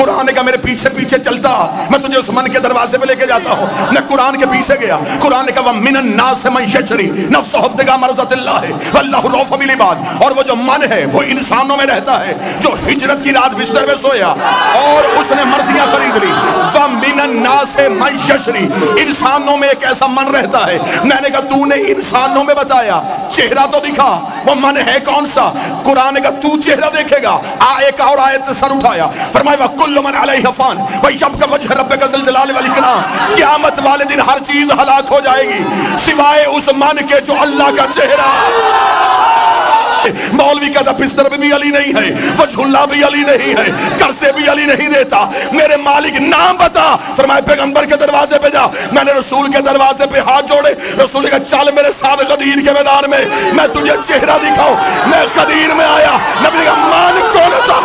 قرآن نے کہا میرے پیچھے پیچھے چلتا میں تجھے اس من کے دروازے پہ لے کے جاتا ہوں. میں قرآن کے پیچھے گیا. قرآن نے کہا وَمِنَ النَّاسِ مَن يَشْرِي نَفْسَهُ ابْتِغَاءَ مَرْضَاتِ اللَّهِ وَاللَّهُ رَءُوفٌ بِالْعِبَادِ. اور وہ جو من ہے وہ انسانوں میں رہتا ہے جو ہجرت کی رات بستر میں سویا اور اس نے مرضیاں خرید لی. وَمِنَ النَّاسِ مَن يَشْرِي انسانوں میں ایک ایسا من رہتا ہے. میں نے کہا تو نے انسانوں میں بتایا, چہرہ تو دکھا, وہ من ہے کون سا؟ قرآن نے کہا تو چہرہ دیکھے گا. ایک اور آیت سر اٹھایا, فرمایا وَكُلُّ مَنْ عَلَيْهَا فَانٍ وَيَبْقَى وَجْهُ رَبِّكَ ذُو الْجَلَالِ وَالْإِكْرَامِ. قیامت والے دن ہر چیز ہلاک ہو جائے گی سوائے اس من کے جو اللہ کا چہرہ. مولوی کہتا بستر بھی علی نہیں ہے, وجہ اللہ بھی علی نہیں ہے, قرضے بھی علی نہیں دیتا. میرے مالک نام بتا. فرمایا پیغمبر کے دروازے پہ جا. میں نے رسول کے دروازے پہ ہاتھ جوڑے. رسول کا چل میرے ساتھ غدیر کے میدان میں, میں تجھے چہرہ دکھاؤں. میں غدیر میں آیا. نبی کا مالک کون تھا؟